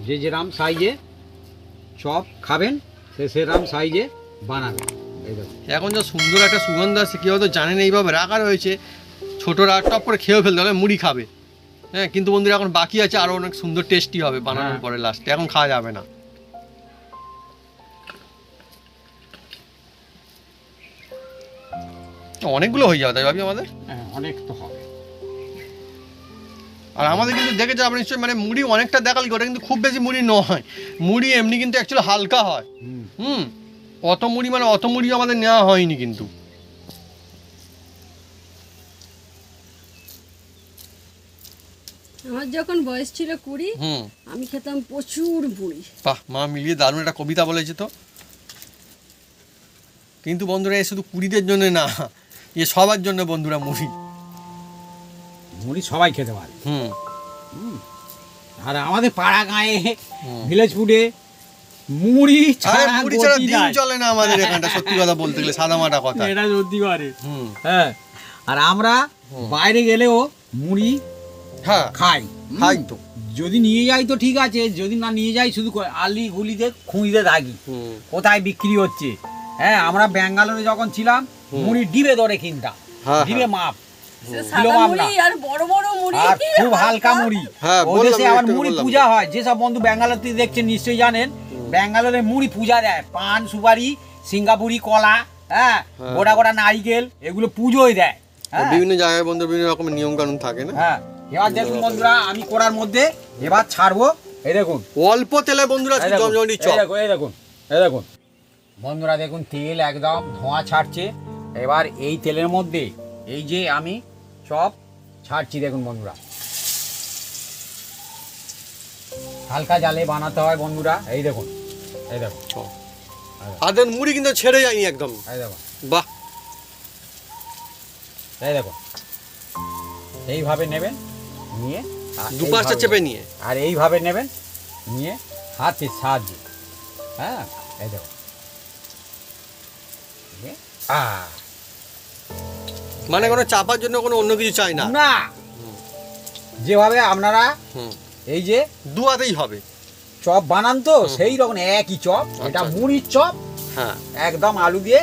যে যেরাম সাইজে চপ খাবেন সে সেরাম সাইজে বানাবেন। এই দেখুন এখন যা সুন্দর একটা সুগন্ধ আসছে, কেউ হয়তো জানেন এইভাবে রাখা রয়েছে, ছোটরা টপ করে খেয়েও ফেলতে হবে, মুড়ি খাবে। হ্যাঁ, কিন্তু বন্ধুরা এখন বাকি আছে, আরো অনেক সুন্দর টেস্টি হবে বানানোর হ্যাঁ। পরে লাস্টে, এখন খাওয়া যাবে না। অনেকগুলো হয়ে যাবে তাই ভাবি আমাদের। হ্যাঁ, অনেক তো হবে। আর আমাদের কিন্তু দেখেছে আপনি নিশ্চয়ই, মানে মুড়ি অনেকটা দেখালি, ওটা কিন্তু খুব বেশি মুড়ি নয়। মুড়ি এমনি কিন্তু অ্যাকচুয়ালি হালকা হয়। হুম, অত মুড়ি মানে অত মুড়ি আমাদের নেওয়া হয়নি কিন্তু। আমার যখন বয়স ছিল 20, হুম, আমি খেতাম প্রচুর মুড়ি। বাহ, মা মিলিয়ে দারুণ একটা কবিতা বলেছে তো। কিন্তু বন্ধুরা এ শুধু কুড়িদের জন্য না, এ সবার জন্য বন্ধুরা মুড়ি। মুড়ি সবাই খেতে পারে। হুম, আর আমাদের পাড়া গাঁয়ে হুম। ভিলেজ ফুডে মুড়ি আরে ছাড়া মুড়ি ছাড়া গতি দিন নাই। চলে না আমাদের এখানটা, সত্যি কথা বলতে গেলে সাদা মাটা কথা। এটা সত্যি করে। হুম, হ্যাঁ, আর আমরা হুম। বাইরে গেলেও মুড়ি হ্যাঁ খাই। খাই তো। যদি নিয়ে যাই তো ঠিক আছে, যদি না নিয়ে যাই শুধু আলি গুলিতে খুঁজতে থাকি হুম, কোথায় বিক্রি হচ্ছে। হ্যাঁ, আমরা ব্যাঙ্গালোরে যখন ছিলাম মুড়ি ডিবে ধরে কিনতাম, হ্যাঁ, ডিবে হ্যাঁ। মাপ। সে কিলো সাদা মাপ মুড়ি না। আর বড় বড় মুড়ি, আর খুব হালকা মুড়ি। হ্যাঁ, ও বললাম, দেশে আবার একটু মুড়ি বললাম। পূজা হয়, যেসব বন্ধু ব্যাঙ্গালোর থেকে দেখছেন নিশ্চয়ই জানেন, ব্যাঙ্গালোরে মুড়ি পূজা দেয়। পান সুপারি সিঙ্গাপুরি কলা, হ্যাঁ, হ্যাঁ। গোটা গোটা নারিকেল, এগুলো পুজোয় দেয়। হ্যাঁ, বিভিন্ন জায়গায় বন্ধু বিভিন্ন রকমের নিয়ম কানুন থাকে না। হ্যাঁ। এবার দেখুন বন্ধুরা, আমি করার মধ্যে এবার ছাড়বো। এই দেখুন, অল্প তেলে বন্ধুরা এই দেখুন, জমজমাটি এই চপ। দেখুন, এই দেখুন, এই দেখুন বন্ধুরা, দেখুন তেল একদম ধোঁয়া ছাড়ছে। এবার এই তেলের মধ্যে এই যে আমি চপ ছাড়ছি, দেখুন বন্ধুরা, হালকা জালে বানাতে হয় বন্ধুরা। এই দেখুন, এই দেখুন, আর দেখুন মুড়ি কিন্তু ছেড়ে যায়নি একদম। এই দেখুন, বাহ, এই দেখুন, এইভাবে নেবেন, নিয়ে আর দুপাশটা এইভাবে- চেপে নিয়ে। আর এইভাবে নেবেন, নিয়ে হাতের সাহায্যে, হ্যাঁ, এই দেখুন, নিয়ে, মানে কোনো চাপার জন্য কোনো অন্য কিছু চাই না। না, যেভাবে আপনারা হুম, এই যে দু হাতেই হবে। চপ বানান তো সেই রকম একই চপ, এটা আচ্ছা। মুড়ির চপ, হ্যাঁ, একদম আলু দিয়ে।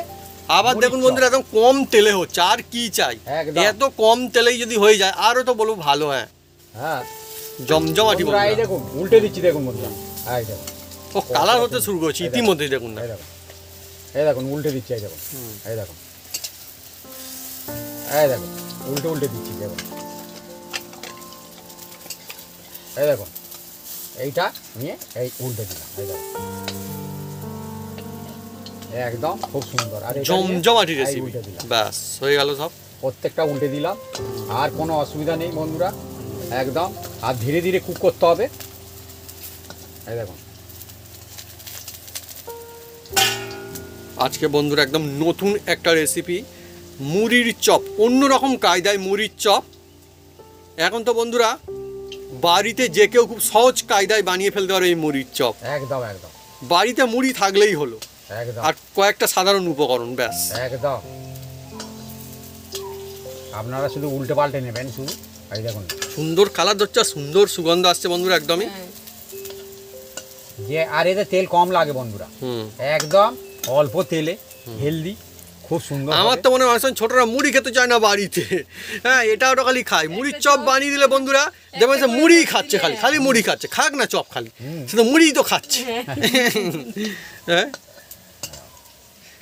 আবার মুড়ির দেখুন চপ। বন্ধুরা একদম কম তেলে হচ্ছে, আর কি চাই। একদম। এত কম তেলেই যদি হয়ে যায় আরো তো বলবো ভালো। হ্যাঁ, হ্যাঁ, জমজমাটি বন্ধুরা, এই বন্ধুরা। দেখুন উল্টে দিচ্ছি, দেখুন বন্ধুরা, এই দেখুন, ও কালার হতে শুরু করছে ইতিমধ্যেই, দেখুন না। এই দেখুন, এই দেখুন উল্টে দিচ্ছি, এই দেখুন, হুম। এই দেখুন, এই দেখুন উল্টে উল্টে দিচ্ছি, দেখুন, এই দেখুন, এইটা নিয়ে এই উল্টে দিলাম, এই দেখুন, একদম খুব সুন্দর। আর এটা নিয়ে জমজমাটি এই রেসিপি, উল্টে দিলাম, ব্যাস হয়ে গেল সব। প্রত্যেকটা উল্টে দিলাম, আর কোনো অসুবিধা নেই বন্ধুরা, একদম। আর ধীরে ধীরে কুক করতে হবে। এই দেখুন, আজকে বন্ধুরা একদম নতুন একটা রেসিপি, মুড়ির চপ, অন্যরকম কায়দায় মুড়ির চপ। এখন তো বন্ধুরা বাড়িতে যে কেউ খুব সহজ কায়দায় বানিয়ে ফেলতে পারে এই মুড়ির চপ। একদম একদম বাড়িতে মুড়ি থাকলেই হলো, একদম আর কয়েকটা সাধারণ উপকরণ, ব্যাস। একদম। আপনারা শুধু উল্টে পাল্টে নেবেন শুধু। এই দেখুন, সুন্দর কালার ধরছে, আর সুন্দর সুগন্ধ আসছে বন্ধুরা একদমই। হ্যাঁ। যে আর এতে তেল কম লাগে বন্ধুরা, হুম, একদম অল্প তেলে হেলদি, খুব সুন্দর। আমার তো মনে হয় অনেক সময় ছোটরা মুড়ি খেতে চায় না বাড়িতে। হ্যাঁ, এটা ওটা খালি খায়। মুড়ির চপ বানিয়ে দিলে বন্ধুরা দেখবেন যে মুড়ি খাচ্ছে, খালি খালি মুড়ি খাচ্ছে, খাক না চপ খালি, সে তো মুড়িই তো খাচ্ছে। হ্যাঁ,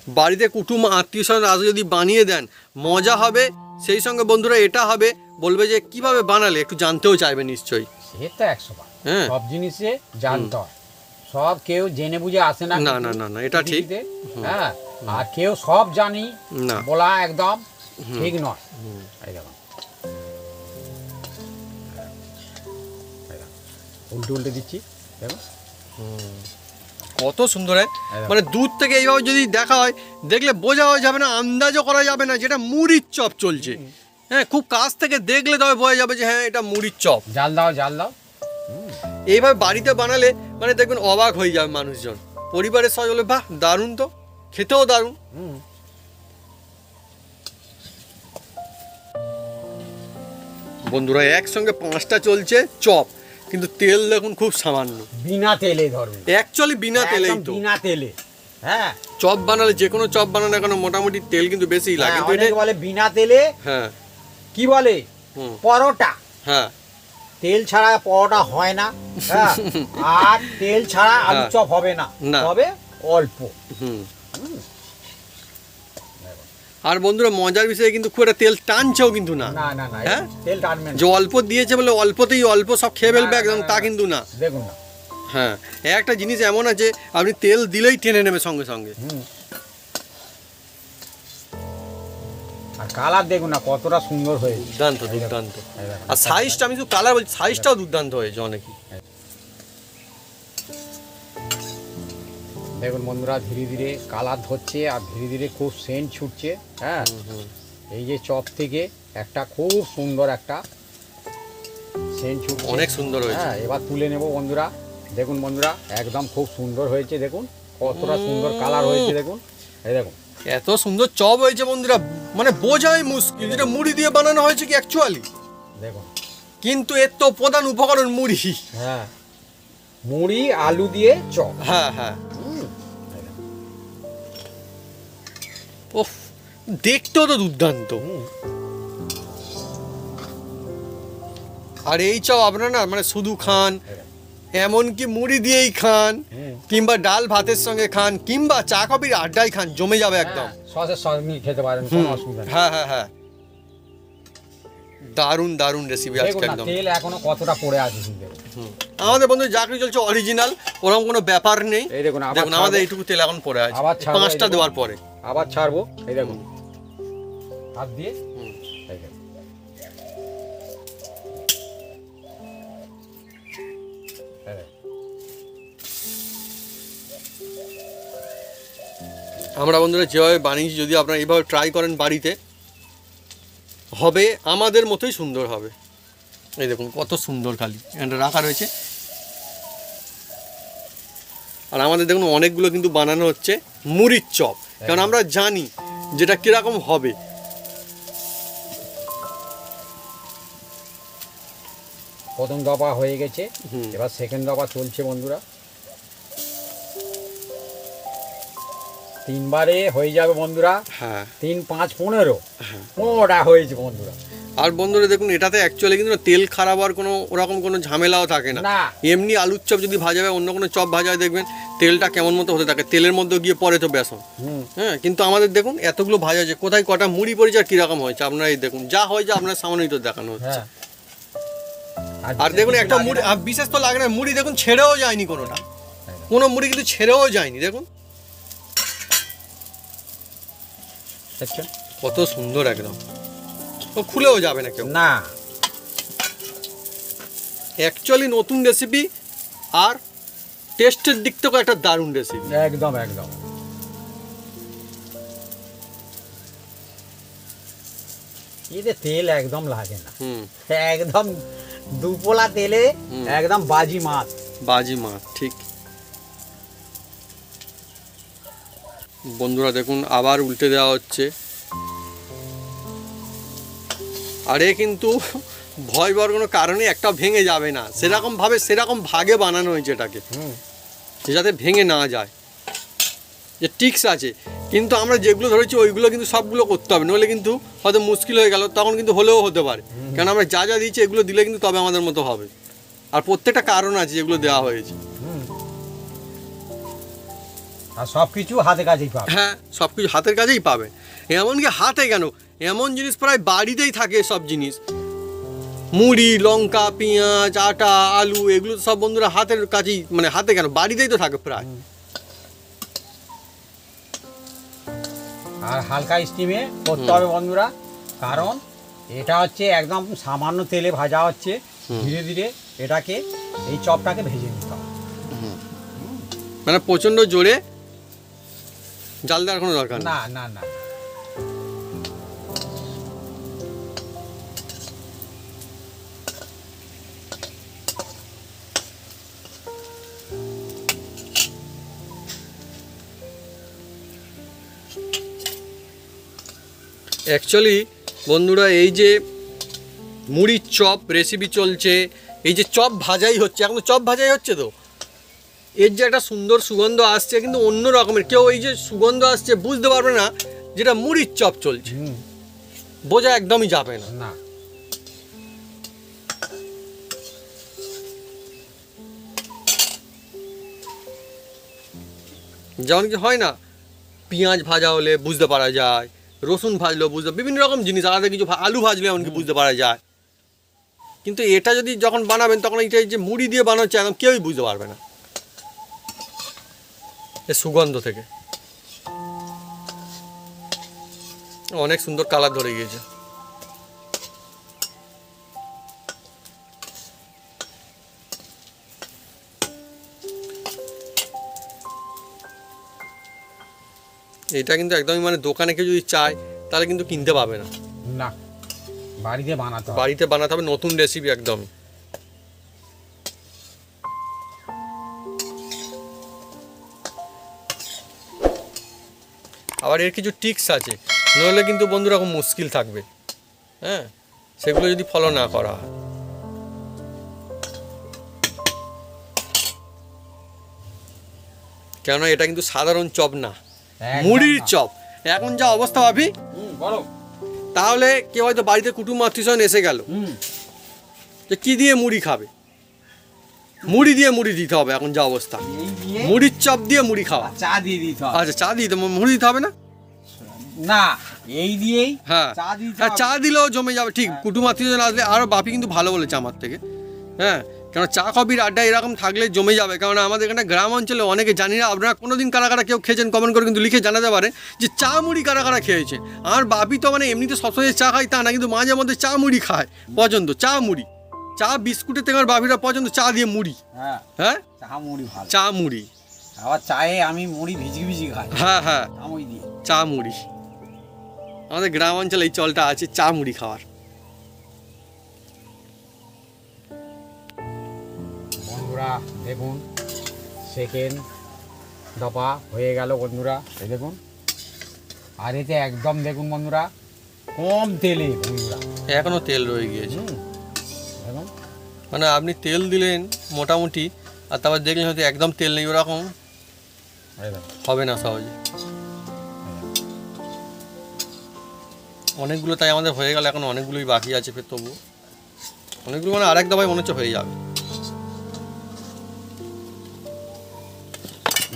বাড়িতে কুটুম আত্মীয় স্বজন আজ যদি বানিয়ে দেন মজা হবে, সেই সঙ্গে বন্ধুরা এটা হবে, বলবে যে কিভাবে বানালে, একটু জানতেও চাইবে নিশ্চয়ই। সে তো 100 বার। হ্যাঁ, সব জিনিসে জানতে হয়, সব কেউ জেনে বুঝে আসে না। না, কিন্তু না, না, না, এটা ঠিক। পৃথিবীতে, হ্যাঁ, আর কেউ সব জানি না। বলা একদম ঠিক নয়। এই দেখুন, এই দেখুন, উল্টে উল্টে দিচ্ছি, দেখো কত সুন্দর হয়, মানে দূর থেকে এইভাবে যদি দেখা হয় দেখলে বোঝা যাবে না, আন্দাজও করা যাবে না যেটা মুড়ির চপ চলছে। হ্যাঁ, খুব কাছ থেকে দেখলে তবে বোঝা যাবে যে হ্যাঁ এটা মুড়ির চপ। জাল দাও। এইভাবে বাড়িতে বানালে মানে দেখবেন অবাক হয়ে যাবে মানুষজন, পরিবারের সবাই বলে বাহ দারুণ, তো খেতেও দারুণ। বন্ধুরা একসঙ্গে 5টা চলছে চপ, কিন্তু তেল দেখুন খুব সামান্য, বিনা তেলে ধরুন, অ্যাকচুয়ালি বিনা তেলেই একদম তো। বিনা তেলে। হ্যাঁ, চপ বানালে যে কোনো চপ বানানো কেন মোটামুটি তেল কিন্তু বেশিই লাগে। হ্যাঁ, তো এটা অনেকে বলে বিনা তেলে, হ্যাঁ কি বলে হুম পরোটা, হ্যাঁ তেল ছাড়া পরোটা হয় না। হ্যাঁ, আর তেল ছাড়া আলু হ্যাঁ। চপ হবে না, না। তবে অল্প। হুম। আর বন্ধুরা মজার বিষয় কিন্তু খুব একটা তেল টানছেও কিন্তু না, না, হ্যাঁ? তেল টানবে না। যে অল্প দিয়েছে বলে অল্পতেই অল্প সব খেয়ে ফেলবে একদম তা কিন্তু না। দেখুন না, হ্যাঁ, একটা জিনিস এমন আছে আপনি তেল দিলেই টেনে নেবে সঙ্গে সঙ্গে। আর কালার দেখুন না কতটা সুন্দর হয়েছে। দুর্দান্ত। আর সাইজটা আমি শুধু কালার বলছি, সাইজটাও দুর্দান্ত হয়েছে অনেকই। দেখুন বন্ধুরা ধীরে ধীরে কালার ধরছে আর ধীরে ধীরে খুব সেন্ট ছুটছে। হ্যাঁ, এই যে চপ থেকে একটা খুব সুন্দর একটা সেন্ট ছুটছে, অনেক সুন্দর হয়েছে। হ্যাঁ, এবার তুলে নেব বন্ধুরা। দেখুন বন্ধুরা একদম খুব সুন্দর হয়েছে, দেখুন কতটা সুন্দর কালার হয়েছে। দেখুন, এই দেখুন এত সুন্দর চপ হয়েছে বন্ধুরা, মানে বোঝাই মুশকিল যেটা মুড়ি দিয়ে বানানো হয়েছে কি অ্যাকচুয়ালি, দেখুন। কিন্তু এর তো প্রধান উপকরণ মুড়ি। হ্যাঁ, মুড়ি আলু দিয়ে চপ। হ্যাঁ হ্যাঁ, ওফ দেখতেও তো দুর্দান্ত। আর এই চপ আপনারা না মানে শুধু খান, এমনকি মুড়ি দিয়েই খান, কিংবা ডাল ভাতের সঙ্গে খান, কিংবা চা কফির আড্ডায় খান, জমে যাবে একদম। সসের সঙ্গে খেতে পারেন, কোনো অসুবিধা নেই। হ্যাঁ হ্যাঁ হ্যাঁ, দারুণ রেসিপি আজকে দেখুন না একদম। তেল এখনো কতটা পড়ে আছে কিন্তু। আমাদের বন্ধু চাকরি চলছে অরিজিনাল, ওরকম কোনো ব্যাপার নেই। এই দেখুন আবার দেখুন আমাদের ছাড়বো। এইটুকু তেল এখন পড়ে আছে আবার ছাড়বো, 5টা এই দেওয়ার পরে। আবার ছাড়বো, এই দেখুন হাত দিয়ে, এই দেখুন। এই দেখুন। আমরা বন্ধুরা যেভাবে বানিয়েছি যদি আপনারা এইভাবে ট্রাই করেন বাড়িতে, হবে আমাদের মতোই সুন্দর হবে। এই দেখুন কত সুন্দর খালি এটা রাখা রয়েছে। আর আমাদের দেখুন অনেকগুলো কিন্তু বানানো হচ্ছে মুড়ির চপ, কারণ আমরা জানি যেটা কিরকম হবে। প্রথম দফা হয়ে গেছে, হুম। এবার সেকেন্ড দফা চলছে বন্ধুরা। 3বারে হয়ে যাবে বন্ধুরা। হ্যাঁ 3, 5, 15টা হয়েছে বন্ধুরা। আর বন্ধুরা দেখুন এটাতে অ্যাকচুয়ালি কিন্তু তেল খারাপ হওয়ার কোনো ওরকম কোনো ঝামেলাও থাকে না। না। এমনি আলুর চপ যদি ভাজা হয়, অন্য কোনো চপ ভাজা হয় দেখবেন তেলটা কেমন মতো হতে থাকে, তেলের মধ্যে গিয়ে পরে তো বেসন। হ্যাঁ, কিন্তু আমাদের দেখুন এতগুলো ভাজা আছে, কোথায় কটা মুড়ি পড়েছে আর কীরকম হয়েছে আপনারা এই দেখুন, যা হয়েছে আপনার সামনেই তো দেখানো হচ্ছে। হ্যাঁ, আর দেখুন একটা মুড়ি আর বিশেষ তো লাগে না, মুড়ি দেখুন ছেড়েও যায়নি কোনোটা, কোনো মুড়ি কিন্তু ছেড়েও যায়নি। দেখুন দেখছেন কত সুন্দর একদম, ও খুলেও যাবে না কেউ। না। অ্যাকচুয়ালি নতুন রেসিপি আর টেস্টের দিক থেকেও একটা দারুণ রেসিপি। একদম একদম। এতে তেল একদম লাগে না, হুম, একদম দুপোলা তেলে একদম বাজি মাছ। বাজি মাছ ঠিক। বন্ধুরা দেখুন আবার উল্টে দেওয়া হচ্ছে। আরে কিন্তু ভয় পাওয়ার কোনো কারণে একটা ভেঙে যাবে না, সেরকম ভাগে বানানো হয়েছে এটাকে, যাতে ভেঙে না যায়, যে টিক্স আছে। কিন্তু আমরা যেগুলো ধরেছি ওইগুলো কিন্তু সবগুলো করতে হবে, নইলে কিন্তু হয়তো মুশকিল হয়ে গেল, তখন কিন্তু হলেও হতে পারে। কারণ আমরা যা যা দিয়েছি এগুলো দিলে কিন্তু তবে আমাদের মতো হবে। আর প্রত্যেকটা কারণ আছে যেগুলো দেওয়া হয়েছে। আর সব কিছু হাতে কাছেই পাবে। হ্যাঁ, সব কিছু হাতের কাছেই পাবে। এমনকি হাতে কেন, এমন জিনিস প্রায় বাড়িতেই থাকে সব জিনিস, মুড়ি, লঙ্কা, পেঁয়াজ, আটা, আলু, এগুলো সব বন্ধুরা হাতের কাছেই, মানে হাতে কেন বাড়িতেই তো থাকে প্রায়। আর হালকা স্টিমে করতে হবে বন্ধুরা, কারণ এটা হচ্ছে একদম সামান্য তেলে ভাজা হচ্ছে। ধীরে ধীরে এটাকে এই চপটাকে ভেজে নিতে হবে। মানে প্রচণ্ড জোরে জাল দেওয়ার কোনো দরকার নেই। না না না, অ্যাকচুয়ালি বন্ধুরা এই যে মুড়ির চপ রেসিপি চলছে, এই যে চপ ভাজাই হচ্ছে, এখন তো চপ ভাজাই হচ্ছে, তো এর যে একটা সুন্দর সুগন্ধ আসছে কিন্তু অন্য রকমের, কেউ এই যে সুগন্ধ আসছে বুঝতে পারবে না যেটা মুড়ির চপ চলছে, বোঝা একদমই যাবে না। না যেমন কি হয় না, পেঁয়াজ ভাজা হলে বুঝতে পারা যায়, রসুন ভাজলেও বুঝতে, বিভিন্ন রকম জিনিস আলাদা কিছু, আলু ভাজলে এমনকি বুঝতে পারা যায়, কিন্তু এটা যদি যখন বানাবেন তখন এটা যে মুড়ি দিয়ে বানাচ্ছে একদম কেউই বুঝতে পারবে না এর সুগন্ধ থেকে। অনেক সুন্দর কালার ধরে গিয়েছে। এটা কিন্তু একদমই মানে দোকানে কেউ যদি চায় তাহলে কিন্তু কিনতে পাবে না, না, বাড়িতে বানাতে হবে। বাড়িতে বানাতে হবে, নতুন রেসিপি একদম। আবার এর কিছু টিক্স আছে, নইলে কিন্তু বন্ধুরা খুব মুশকিল থাকবে, হ্যাঁ, সেগুলো যদি ফলো না করা হয়। কেননা এটা কিন্তু সাধারণ চপ না, একদম মুড়ির না। চপ। এখন যা অবস্থা ভাবি, বলো। তাহলে কেউ হয়তো বাড়িতে কুটুম আত্মীয়স্বজন এসে গেল, যে কি দিয়ে মুড়ি খাবে, মুড়ি দিয়ে মুড়ি দিতে হবে। এখন যা অবস্থা, এই দিয়ে মুড়ির চপ দিয়ে মুড়ি খাওয়া। চা দিয়ে দিতে হবে। আচ্ছা, চা দিতে, মুড়ি দিতে হবে না? না, এই দিয়েই হ্যাঁ চা দিতে হ্যাঁ, হবে। চা দিলেও জমে যাবে, ঠিক। হ্যাঁ। কুটুম আত্মীয়জন আসলে আরও, বাপি কিন্তু ভালো বলেছে আমার থেকে, হ্যাঁ, কেন চা কফির আড্ডা এরকম থাকলে জমে যাবে। কারণ আমাদের এখানে গ্রাম অঞ্চলে অনেকে জানি না, আপনারা কোনোদিন কারা কারা কেউ খেয়েছেন কমেন্ট করে কিন্তু লিখে জানাতে পারে যে চা মুড়ি কারা কারা খেয়েছে। আমার বাপি তো মানে এমনিতে সবসময় চা খায় তা না, কিন্তু মাঝে মধ্যে চা মুড়ি খায় পছন্দ, চা মুড়ি, চা বিস্কুটের থেকে আমার বাপিরা পছন্দ চা দিয়ে মুড়ি। হ্যাঁ, হ্যাঁ, চা মুড়ি ভালো। চা মুড়ি, আবার চায়ে আমি মুড়ি ভিজিয়ে ভিজিয়ে খাই। হ্যাঁ হ্যাঁ, আমই দিয়ে। চা মুড়ি। আমাদের গ্রাম অঞ্চলে এই চলটা আছে চা মুড়ি খাওয়ার। বন্ধুরা দেখুন, সেকেন্ড দফা হয়ে গেল বন্ধুরা, এই দেখুন। আর এতে একদম দেখুন বন্ধুরা, কম তেলে বন্ধুরা। এখনো তেল রয়ে গিয়েছে, দেখুন। মানে আপনি তেল দিলেন মোটামুটি, আর তারপর দেখলেন হয়তো একদম তেল নেই, ওরকম এই দেখুন। হবে না সহজে। অনেকগুলো তাই আমাদের হয়ে গেল, এখন অনেকগুলোই বাকি আছে ফের, তবু অনেকগুলো মানে আরেক দফায় মনে হচ্ছে হয়ে যাবে।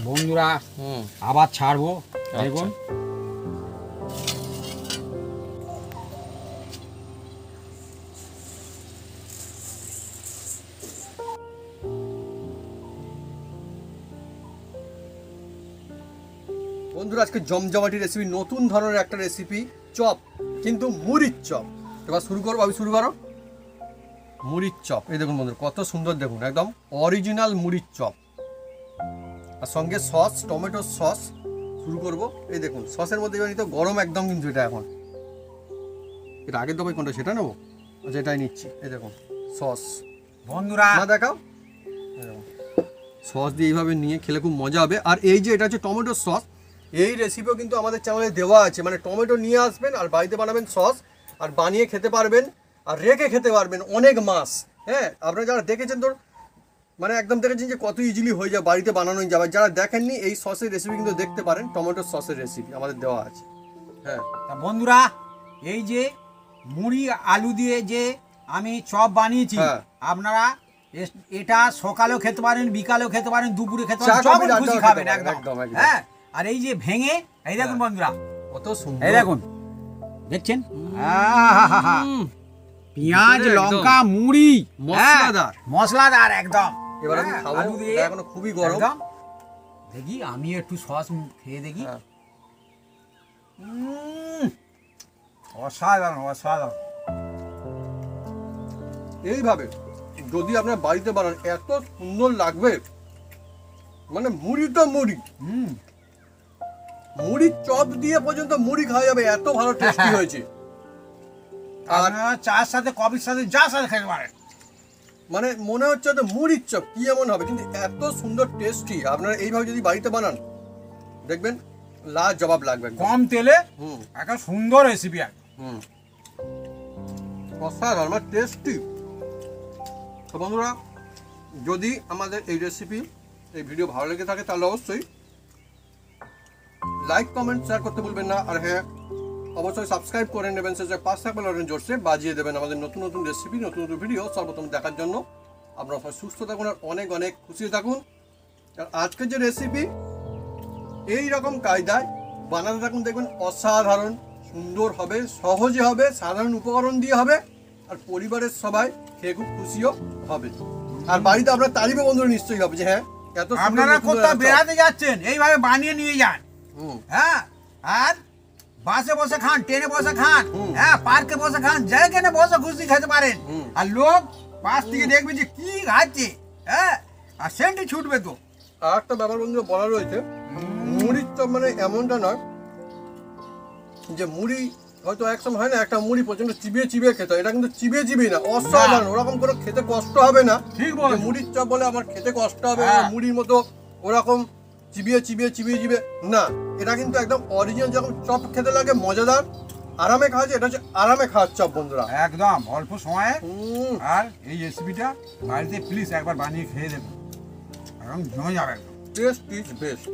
বন্ধুরা হুম, আবার ছাড়বো, দেখুন। বন্ধুরা আজকে জমজমাটি রেসিপি, নতুন ধরনের একটা রেসিপি, চপ, কিন্তু মুড়ির চপ। এবার শুরু করো, আমি শুরু করো। মুড়ির চপ, এই দেখুন বন্ধুরা কত সুন্দর, দেখুন একদম অরিজিনাল মুড়ির চপ, আর সঙ্গে সস, টমেটো সস। শুরু করব, এই দেখুন সসের মধ্যে এবার নিতে গরম একদম, কিন্তু এটা এখন, এটা আগের দফায় কোনটা সেটা নেবো, আচ্ছা এটাই নিচ্ছি। এই দেখুন সস, বন্ধুরা না দেখাও, সস দিয়ে এইভাবে নিয়ে খেলে খুব মজা হবে। আর এই যে এটা হচ্ছে টমেটো সস, এই রেসিপিও কিন্তু আমাদের চ্যানেলে দেওয়া আছে, মানে টমেটো নিয়ে আসবেন আর বাড়িতে বানাবেন সস, আর বানিয়ে খেতে পারবেন আর রেখে খেতে পারবেন অনেক মাস। হ্যাঁ, আপনারা যারা দেখেছেন তো মানে একদম দেখেছেন যে কত ইজিলি হয়ে যায়, বাড়িতে বানানো যাবে। যারা দেখেননি এই সসের রেসিপি কিন্তু দেখতে পারেন, টমেটো সসের রেসিপি আমাদের দেওয়া আছে। হ্যাঁ, তা বন্ধুরা, এই যে মুড়ি আলু দিয়ে যে আমি চপ বানিয়েছি, হ্যাঁ। আপনারা এটা সকালেও খেতে পারেন, বিকালেও খেতে পারেন, দুপুরে খেতে চা পারেন, কফির যখন খুশি আড্ডাও খাবেন খেতে পারেন, একদম। একদম, একদম। হ্যাঁ, আর এই যে ভেঙে, এই দেখুন হ্যাঁ। বন্ধুরা, কত সুন্দর, এই দেখুন, দেখছেন, আহাহাহা। পেঁয়াজ, একদম। লঙ্কা, মুড়ি, মশলাদার। হ্যাঁ, মশলাদার একদম। এবার আমি হ্যাঁ, খাবো, আলু দিয়ে এটা এখনো খুবই গরম। একদম। দেখি আমি একটু সস খেয়ে দেখি। হ্যাঁ। অসাধারণ, অসাধারণ। এইভাবে যদি আপনার বাড়িতে বানান এত সুন্দর লাগবে, মানে মুড়ি তো মুড়ি, হুম মুড়ির চপ দিয়ে পর্যন্ত মুড়ি খাওয়া যাবে, এত ভালো টেস্টি হয়েছে। আর আপনারা চার সাথে কফির সাথে যা সাথে খেতে পারেন। মানে মনে হচ্ছে তো মুড়ির চপ কি এমন হবে, কিন্তু এত সুন্দর টেস্টি। আপনারা এইভাবে যদি বাড়িতে বানান দেখবেন লাজবাব লাগবে একদম। কম তেলে হুম একটা সুন্দর রেসিপি আর হুম অসাধারণ মানে টেস্টি। তো বন্ধুরা, যদি আমাদের এই রেসিপি এই ভিডিও ভালো লেগে থাকে তাহলে অবশ্যই লাইক কমেন্ট শেয়ার করতে ভুলবেন না। আর হ্যাঁ, অবশ্যই সাবস্ক্রাইব করে নেবেন, সে পাঁচ থাকবে লরেন জোরসে বাজিয়ে দেবেন আমাদের নতুন নতুন রেসিপি, নতুন নতুন ভিডিও সর্বপ্রথম দেখার জন্য। আপনারা সবাই সুস্থ থাকুন আর অনেক অনেক খুশি থাকুন। আর আজকের যে রেসিপি এই রকম কায়দায় বানাতে থাকুন, দেখবেন অসাধারণ সুন্দর হবে, সহজে হবে, সাধারণ উপকরণ দিয়ে হবে, আর পরিবারের সবাই খেয়ে খুব খুশিও হবে। আর বাড়িতে আপনার তারিফও বন্ধুরা নিশ্চয়ই হবে যে হ্যাঁ এত সুন্দর আপনারা সুন্দর কোথাও একটা চপ। বেড়াতে যাচ্ছেন এইভাবে বানিয়ে নিয়ে যান। হুম হ্যাঁ, আর বাসে বসে খান, ট্রেনে বসে খান, হুম। হ্যাঁ পার্কে বসে খান, যেখানে বসে খুশি খেতে পারেন। হুম। আর লোক পাশ থেকে দেখবে যে কি খাচ্ছে, হ্যাঁ, আর সেন্টে ছুটবে তো। আর একটা ব্যাপার বন্ধুরা বলা রয়েছে, মুড়ির চপ মানে এমনটা নয় যে মুড়ি হয়তো এক সময় হয় না একটা মুড়ি প্রচন্ড চিবিয়ে চিবিয়ে খেতে হয়, এটা কিন্তু চিবিয়ে চিবিয়ে না, অসাধারণ, ওরকম করে খেতে কষ্ট হবে না। ঠিক যে বলেছেন। মুড়ির চপ বলে আমার খেতে কষ্ট হবে, হ্যাঁ। মুড়ির মতো ওরকম চিবিয়ে চিবিয়ে চিবিয়ে চিবিয়ে না, এটা কিন্তু একদম অরিজিনাল যখন চপ খেতে লাগে মজাদার, আরামে খাওয়া যায়, এটা হচ্ছে আরামে খাওয়ার চপ বন্ধুরা। একদম অল্প সময়ে। হুম আর এই রেসিপিটা বাড়িতে প্লিজ একবার বানিয়ে খেয়ে দেবেন, একদম জমে যাবে একদম। Test is best.